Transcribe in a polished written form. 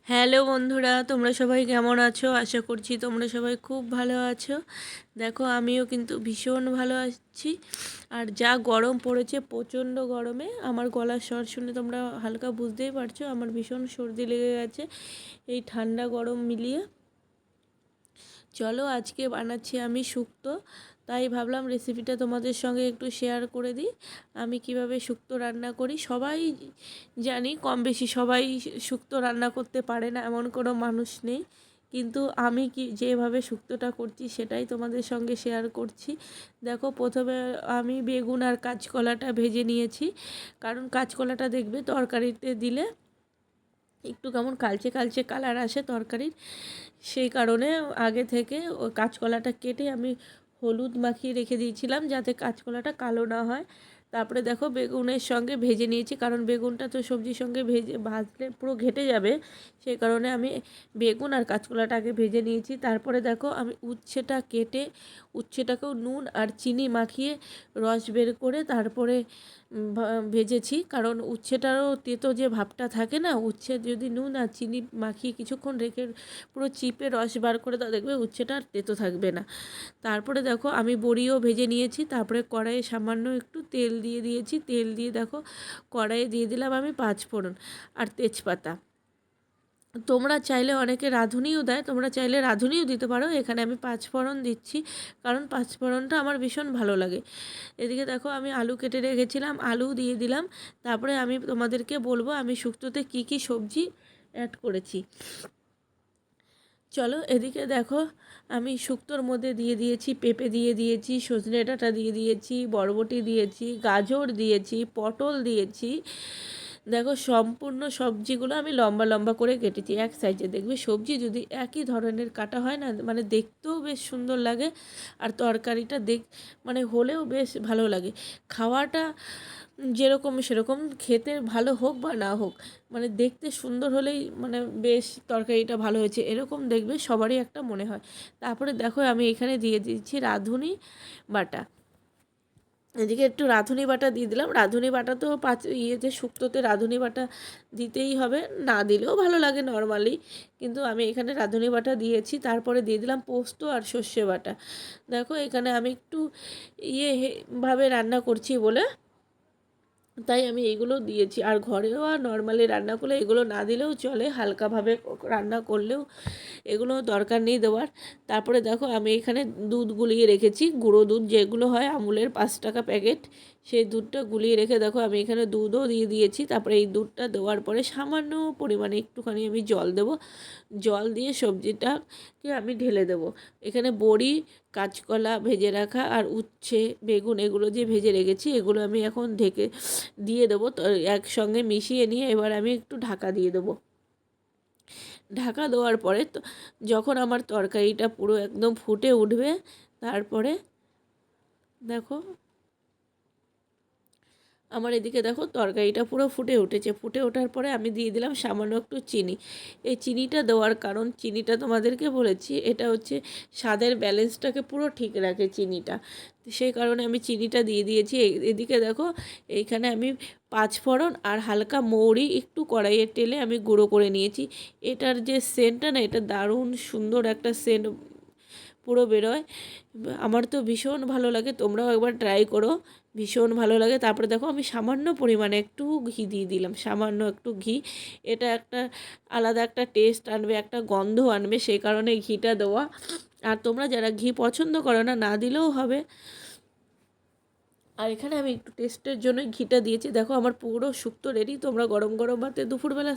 Hello বন্ধুরা, তোমরা সবাই কেমন আছো? আশা করছি তোমরা সবাই খুব ভালো আছো। দেখো আমিও কিন্তু ভীষণ ভালো আছি। আর যা গরম পড়েছে, প্রচণ্ড গরমে আমার গলার স্বর শুনে তোমরা হালকা বুঝতেই পারছো আমার ভীষণ সর্দি লেগে গেছে এই ঠান্ডা গরম মিলিয়ে। চলো আজকে বানাচ্ছি আমি শুক্তো, তাই ভাবলাম রেসিপিটা তোমাদের সঙ্গে একটু শেয়ার করে দিই। আমি কিভাবে শুক্তো রান্না করি। সবাই জানি কম বেশি সবাই শুক্তো রান্না করতে পারে না, এমন কোনো মানুষ নেই, কিন্তু আমি যেভাবে শুক্তোটা করছি সেটাই তোমাদের সঙ্গে শেয়ার করছি। দেখো প্রথমে আমি বেগুন আর কাঁচকলাটা ভেজে নিয়েছি, কারণ কাঁচকলাটা দেখবে তরকারিতে দিলে একটু কেমন কালচে কালচে কালার আসে তরকারির, সেই কারণে আগে থেকে ওই কাঁচকলাটা কেটে আমি হলুদ মাখিয়ে রেখে দিয়েছিলাম যাতে কাঁচকলাটা কালো না হয়। তারপরে দেখো বেগুনের সঙ্গে ভেজে নিয়েছি, কারণ বেগুনটা তো সবজির সঙ্গে ভাজলে পুরো ঘেটে যাবে, সেই কারণে আমি বেগুন আর কাঁচকলাটা আগে ভেজে নিয়েছি। তারপরে দেখো আমি উচ্ছেটা কেটে উচ্ছেটাকেও নুন আর চিনি মাখিয়ে রস বের করে তারপরে ভেজেছি, কারণ উচ্ছেটারও তেতো যে ভাবটা থাকে না, উচ্ছে যদি নুন আর চিনি মাখিয়ে কিছুক্ষণ রেখে পুরো চিপে রস বার করে দাও, দেখবে উচ্ছেটা আর তেতো থাকবে না। তারপরে দেখো আমি বড়িও ভেজে নিয়েছি, তারপরে কড়াইয়ে সামান্য একটু তেল দিয়ে দিয়েছি, তেল দিয়ে দেখো কড়াইয়ে দিয়ে দিলাম আমি পাঁচফোড়ন আর তেজপাতা। তোমরা চাইলে অনেকে রাঁধুনিও দেয়, তোমরা চাইলে রাঁধুনিও দিতে পারো, এখানে আমি পাঁচফোড়ন দিচ্ছি কারণ পাঁচফোড়নটা আমার ভীষণ ভালো লাগে। এদিকে দেখো আমি আলু কেটে রেখেছিলাম, আলু দিয়ে দিলাম। তারপরে আমি তোমাদেরকে বলবো আমি শুক্তোতে কী কী সবজি অ্যাড করেছি। চলো এদিকে দেখো আমি শুক্তোর মধ্যে দিয়ে দিয়েছি পেঁপে, দিয়ে দিয়েছি সজনে ডাঁটা, দিয়ে দিয়েছি বরবটি, দিয়েছি গাজর, দিয়েছি পটল, দিয়েছি। দেখো সম্পূর্ণ সবজিগুলো আমি লম্বা লম্বা করে কেটেছি এক সাইজে। দেখবে সবজি যদি একই ধরনের কাটা হয় না, মানে দেখতেও বেশ সুন্দর লাগে, আর তরকারিটা মানে হলেও বেশ ভালো লাগে। খাওয়াটা যেরকম সেরকম, খেতে ভালো হোক বা না হোক, মানে দেখতে সুন্দর হলেই মানে বেশ তরকারিটা ভালো হয়েছে এরকম দেখবে সবারই একটা মনে হয়। তারপরে দেখো আমি এখানে দিয়ে দিচ্ছি রাঁধুনি বাটা। এদিকে একটু রাঁধুনি বাটা দিয়ে দিলাম। রাঁধুনি বাটা তো শুক্তোতে রাঁধুনি বাটা দিতেই হবে, না দিলেও ভালো লাগে নর্মালি, কিন্তু আমি এখানে রাঁধুনি বাটা দিয়েছি। তারপরে দিয়ে দিলাম পোস্ত আর সর্ষে বাটা। দেখো এখানে আমি একটু ভাবে রান্না করছি বলে তাই আমি এগুলো দিয়েছি, আর ঘরেও আর নর্মালি রান্না করলে এগুলো না দিলেও চলে, হালকাভাবে রান্না করলেও এগুলো দরকার নেই দেওয়ার। তারপরে দেখো আমি এখানে দুধ গুলিয়ে রেখেছি, গুঁড়ো দুধ যেগুলো হয় আমুলের 5 টাকা প্যাকেট, সেই দুধটা গুলিয়ে রেখে দেখো আমি এখানে দুধও দিয়ে দিয়েছি। তারপরে এই দুধটা দেওয়ার পরে সামান্য পরিমাণে একটুখানি আমি জল দেব, জল দিয়ে সবজিটাকে আমি ঢেলে দেব। এখানে বড়ি, কাঁচকলা ভেজে রাখা আর উচ্ছে বেগুন এগুলো যে ভেজে রেখেছি এগুলো আমি এখন ঢেকে দিয়ে দেবো, তো একসঙ্গে মিশিয়ে নিয়ে এবার আমি একটু ঢাকা দিয়ে দেবো। ঢাকা দেওয়ার পরে তো যখন আমার তরকারিটা পুরো একদম ফুটে উঠবে, তারপরে দেখো আমার এদিকে দেখো তরকারিটা পুরো ফুটে উঠেছে। ফুটে ওঠার পরে আমি দিয়ে দিলাম সামান্য একটু চিনি। এই চিনিটা দেওয়ার কারণ, চিনিটা তোমাদেরকে বলেছি এটা হচ্ছে স্বাদের ব্যালেন্সটাকে পুরো ঠিক রাখে চিনিটা, সেই কারণে আমি চিনিটা দিয়ে দিয়েছি। এদিকে দেখো এইখানে আমি পাঁচফোড়ন আর হালকা মৌরি একটু কড়াইয়ের তেলে আমি গুঁড়ো করে নিয়েছি। এটার যে সেন্টটা না, এটা দারুণ সুন্দর একটা সেন্ট পুরো বেরোয়, আমার তো ভীষণ ভালো লাগে, তোমরাও একবার ট্রাই করো, ভীষণ ভালো লাগে। তারপরে দেখো আমি সামান্য পরিমাণে একটু ঘি দিয়ে দিলাম, সামান্য একটু ঘি, এটা একটা আলাদা একটা টেস্ট আনবে, একটা গন্ধ আনবে, সেই কারণে ঘিটা দেওয়া। আর তোমরা যারা ঘি পছন্দ করো না, না দিলেও হবে। আর এখানে আমি একটু টেস্টের জন্য ঘিটা দিয়েছি। দেখো আমার পুরো শুক্তো রেডি, তোমরা গরম গরম ভাতে দুপুরবেলা